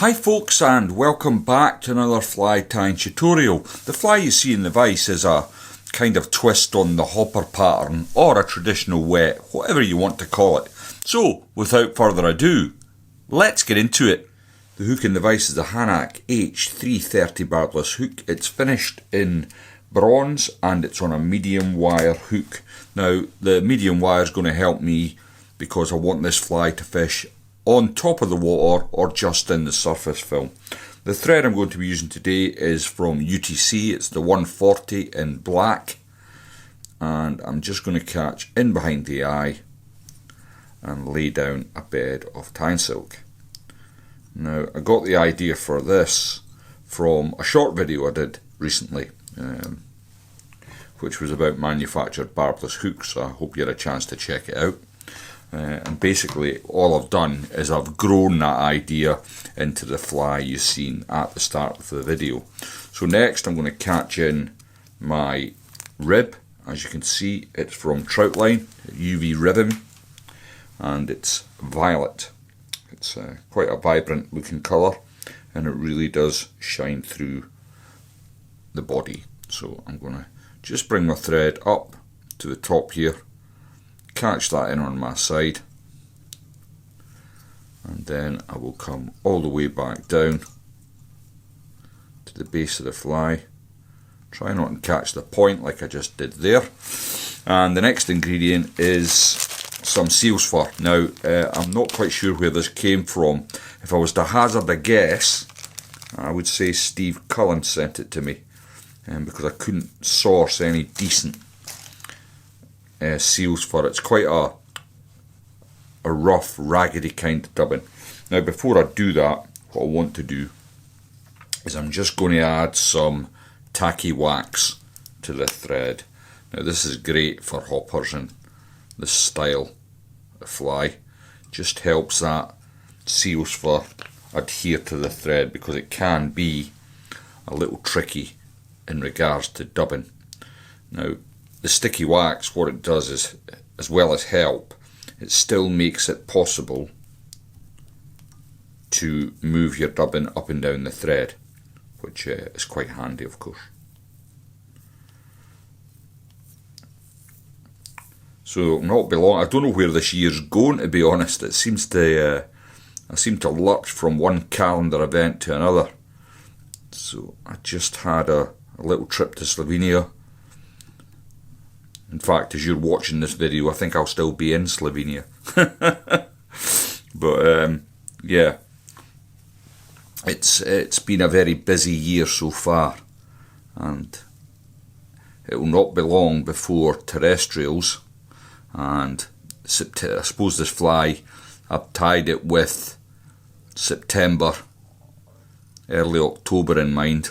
Hi folks, and welcome back to another fly tying tutorial. The fly you see in the vise is a kind of twist on the hopper pattern or a traditional wet, whatever you want to call it. So without further ado, let's get into it. The hook in the vise is a Hanak H330 barbless hook. It's finished in bronze and it's on a medium wire hook. Now the medium wire is going to help me because I want this fly to fish on top of the water or just in the surface film. The thread I'm going to be using today is from UTC. It's the 140 in black, and I'm just going to catch in behind the eye and lay down a bed of tying silk. Now I got the idea for this from a short video I did recently, which was about manufactured barbless hooks. I hope you had a chance to check it out. And basically all I've done is I've grown that idea into the fly you've seen at the start of the video. So next I'm going to catch in my rib. As you can see, it's from Troutline, UV ribbon, and it's violet. It's quite a vibrant looking colour, and it really does shine through the body. So I'm going to just bring my thread up to the top here, catch that in on my side, and then I will come all the way back down to the base of the fly. Try not to catch the point like I just did there. And the next ingredient is some seal's fur. Now I'm not quite sure where this came from. If I was to hazard a guess, I would say Steve Cullen sent it to me, because I couldn't source any decent seals fur. It's quite a rough, raggedy kind of dubbing. Now before I do that, what I want to do is I'm just going to add some tacky wax to the thread. Now this is great for hoppers and this style of fly. Just helps that seal's fur adhere to the thread, because it can be a little tricky in regards to dubbing. Now the sticky wax, what it does is, as well as help, it still makes it possible to move your dubbing up and down the thread, which is quite handy, of course. So not be long. I don't know where this year's going, to be honest. It seems to I seem to lurch from one calendar event to another. So I just had a little trip to Slovenia. In fact, as you're watching this video, I think I'll still be in Slovenia. But yeah, it's been a very busy year so far, and it will not be long before terrestrials. And I suppose this fly, I've tied it with September, early October in mind.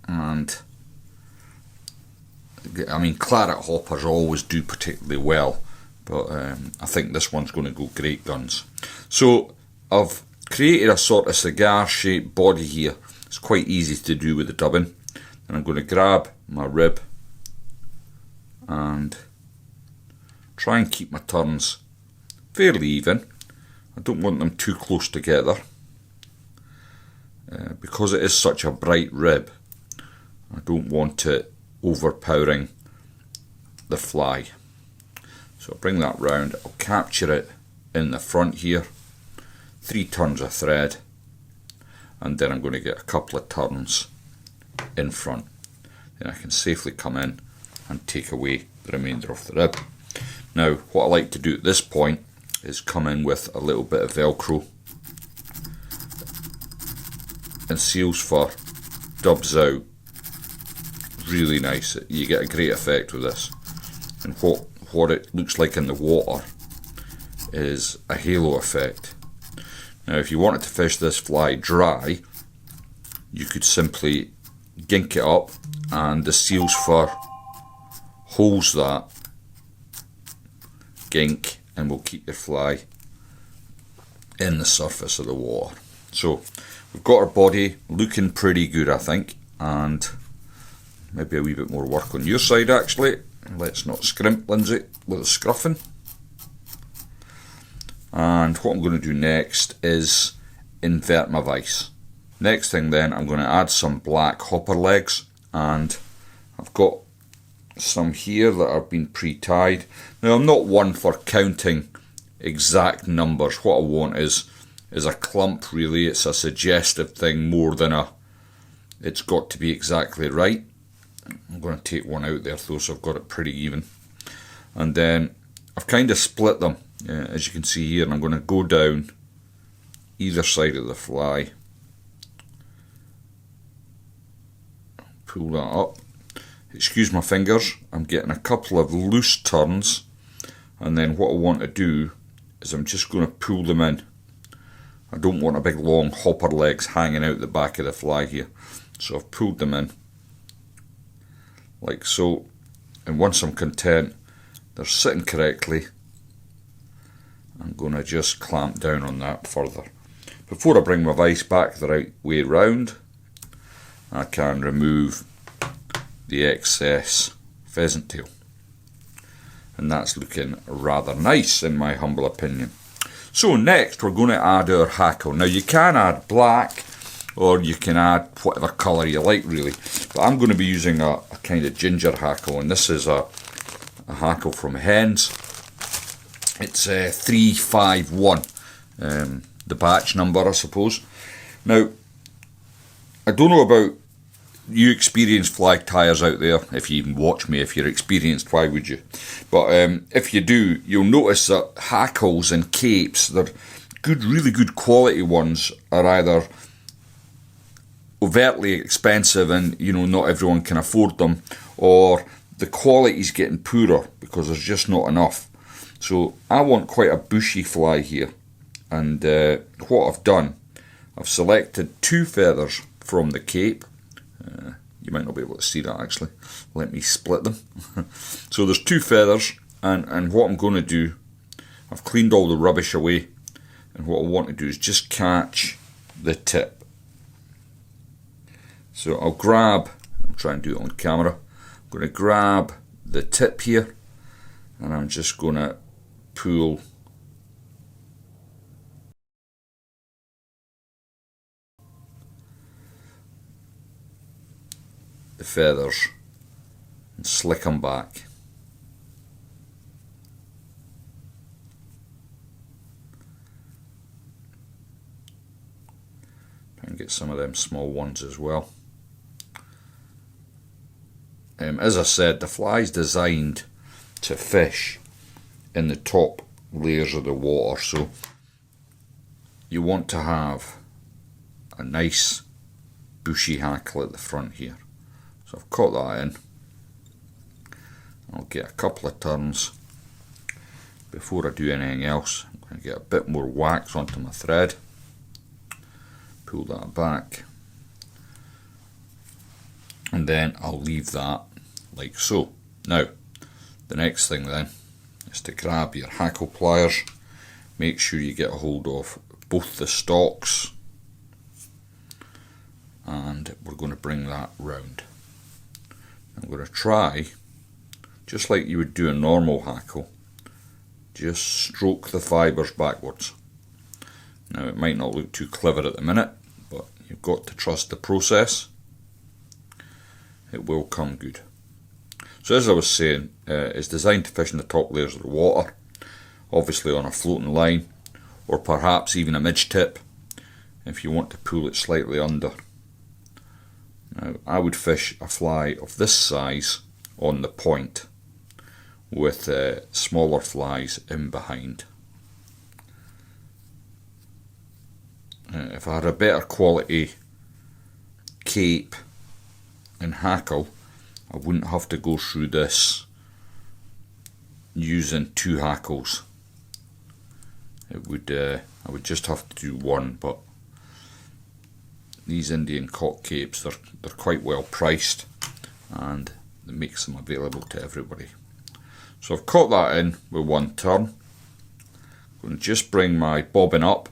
And I mean, Claret hoppers always do particularly well, but I think this one's going to go great guns. So I've created a sort of cigar shaped body here. It's quite easy to do with the dubbing. And I'm going to grab my rib and try and keep my turns fairly even. I don't want them too close together, because it is such a bright rib. I don't want it overpowering the fly. So I'll bring that round, I'll capture it in the front here, 3 turns of thread, and then I'm going to get a couple of turns in front. Then I can safely come in and take away the remainder of the rib. Now what I like to do at this point is come in with a little bit of Velcro, and seal's fur dubs out really nice. You get a great effect with this, and what it looks like in the water is a halo effect. Now if you wanted to fish this fly dry, you could simply gink it up, and the seal's fur holds that gink and will keep your fly in the surface of the water. So we've got our body looking pretty good, I think, and maybe a wee bit more work on your side actually. Let's not scrimp, Lindsay, with the scruffing. And what I'm going to do next is invert my vise. Next thing then, I'm going to add some black hopper legs, and I've got some here that have been pre-tied. Now I'm not one for counting exact numbers. What I want is a clump really. It's a suggestive thing more than it's got to be exactly right. I'm going to take one out there though, so I've got it pretty even. And then I've kind of split them, as you can see here, and I'm going to go down either side of the fly. Pull that up. Excuse my fingers, I'm getting a couple of loose turns, and then what I want to do is I'm just going to pull them in. I don't want a big long hopper legs hanging out the back of the fly here. So I've pulled them in like so, and once I'm content they're sitting correctly, I'm going to just clamp down on that further. Before I bring my vise back the right way round, I can remove the excess pheasant tail, and that's looking rather nice in my humble opinion. So next we're going to add our hackle. Now you can add black or you can add whatever colour you like really, but I'm going to be using a kind of ginger hackle, and this is a hackle from Hens. It's 351, the batch number I suppose. Now I don't know about you experienced fly tyers out there. If you even watch me, if you're experienced, why would you? But if you do, you'll notice that hackles and capes, they're good, really good quality ones, are either overtly expensive and not everyone can afford them, or the quality's getting poorer because there's just not enough. So I want quite a bushy fly here, and what I've done, I've selected 2 feathers from the cape. You might not be able to see that actually. Let me split them. So there's 2 feathers, and what I'm going to do, I've cleaned all the rubbish away, and what I want to do is just catch the tip. So I'll grab, I'm trying to do it on camera, I'm going to grab the tip here, and I'm just going to pull the feathers and slick them back. Try and get some of them small ones as well. As I said, the fly is designed to fish in the top layers of the water, so you want to have a nice bushy hackle at the front here. So I've caught that in. I'll get a couple of turns before I do anything else. I'm going to get a bit more wax onto my thread, pull that back, and then I'll leave that like so. Now the next thing then is to grab your hackle pliers. Make sure you get a hold of both the stalks, and we're going to bring that round. I'm going to try, just like you would do a normal hackle, just stroke the fibres backwards. Now it might not look too clever at the minute, but you've got to trust the process. It will come good. So as I was saying, it's designed to fish in the top layers of the water, obviously on a floating line, or perhaps even a midge tip if you want to pull it slightly under. Now I would fish a fly of this size on the point with smaller flies in behind. If I had a better quality cape and hackle, I wouldn't have to go through this using 2 hackles. It would I would just have to do one, but these Indian cock capes, they're quite well priced, and it makes them available to everybody. So I've caught that in with 1 turn. I'm going to just bring my bobbin up.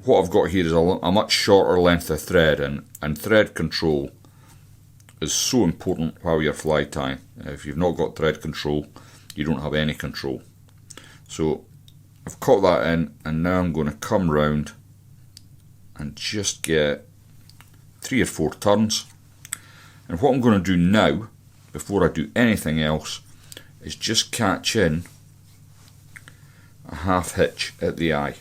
What I've got here is a much shorter length of thread, and thread control is so important while you're fly tying. If you've not got thread control, you don't have any control. So I've caught that in, and now I'm going to come round and just get 3 or 4 turns. And what I'm going to do now, before I do anything else, is just catch in a half hitch at the eye.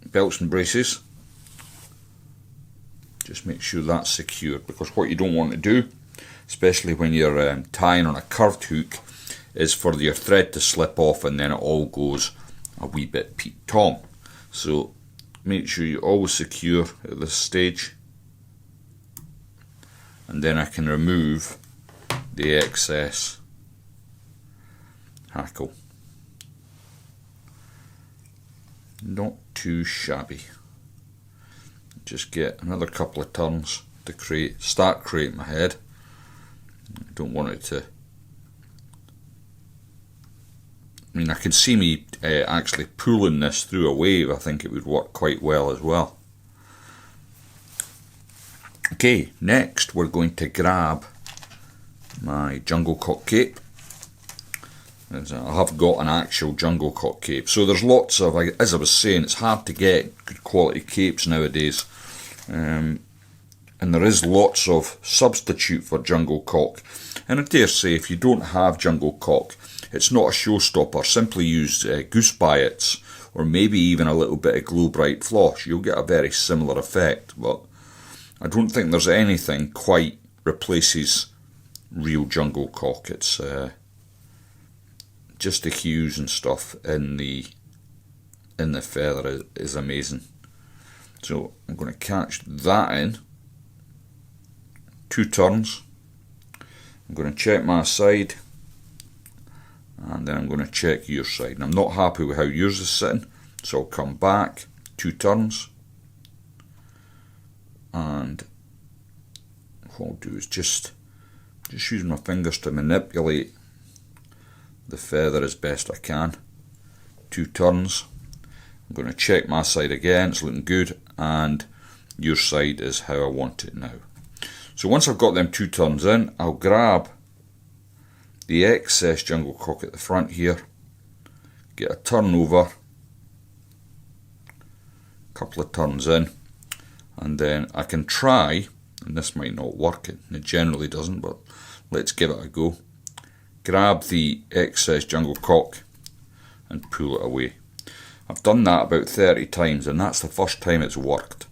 Belts and braces. Just make sure that's secure, because what you don't want to do, especially when you're tying on a curved hook, is for your thread to slip off and then it all goes a wee bit Pete Tong. So make sure you always secure at this stage, and then I can remove the excess hackle. Not too shabby. Just get another couple of turns to start creating my head. I don't want it to... I mean, I can see me actually pulling this through a wave. I think it would work quite well as well. Okay, next we're going to grab my jungle cock cape. I have got an actual jungle cock cape. So there's lots of, as I was saying, it's hard to get good quality capes nowadays. And there is lots of substitute for jungle cock. And I dare say, if you don't have jungle cock, it's not a showstopper. Simply use goose biots, or maybe even a little bit of glow bright floss. You'll get a very similar effect, but I don't think there's anything quite replaces real jungle cock. It's just the hues and stuff in the feather is amazing. So I'm going to catch that in 2 turns. I'm going to check my side, and then I'm going to check your side. And I'm not happy with how yours is sitting, so I'll come back 2 turns, and what I'll do is just use my fingers to manipulate the feather as best I can. 2 turns. I'm going to check my side again, it's looking good, and your side is how I want it now. So once I've got them 2 turns in, I'll grab the excess jungle cock at the front here, get a turn over, couple of turns in, and then I can try, and this might not work, it generally doesn't, but let's give it a go. Grab the excess jungle cock and pull it away. I've done that about 30 times, and that's the first time it's worked.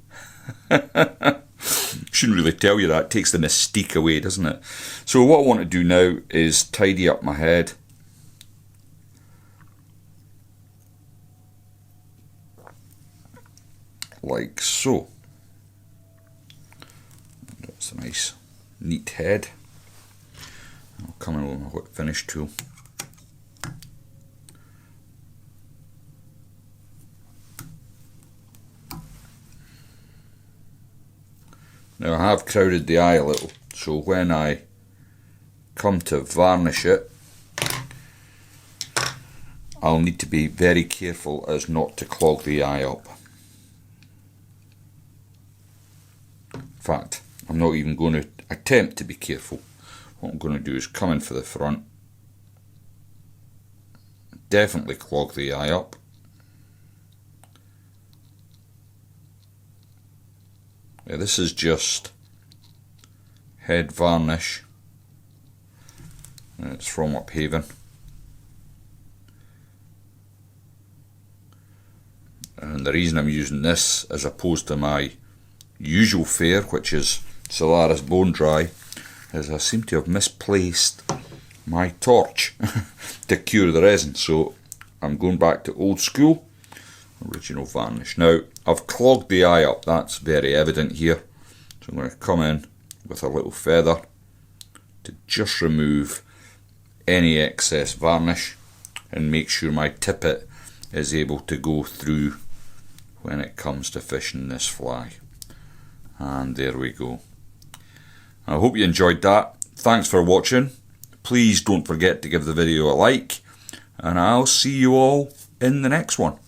Shouldn't really tell you that, it takes the mystique away, doesn't it? So what I want to do now is tidy up my head. Like so. That's a nice, neat head. I'll come in with my whip finish tool. Now I have crowded the eye a little, so when I come to varnish it, I'll need to be very careful as not to clog the eye up. In fact, I'm not even going to attempt to be careful. What I'm going to do is come in for the front, definitely clog the eye up. Yeah, this is just head varnish. It's from Uphaven. And the reason I'm using this as opposed to my usual fare, which is Solaris Bone Dry, is I seem to have misplaced my torch to cure the resin. So I'm going back to old school, original varnish. Now I've clogged the eye up, that's very evident here. So I'm going to come in with a little feather to just remove any excess varnish and make sure my tippet is able to go through when it comes to fishing this fly. And there we go. I hope you enjoyed that. Thanks for watching. Please don't forget to give the video a like, and I'll see you all in the next one.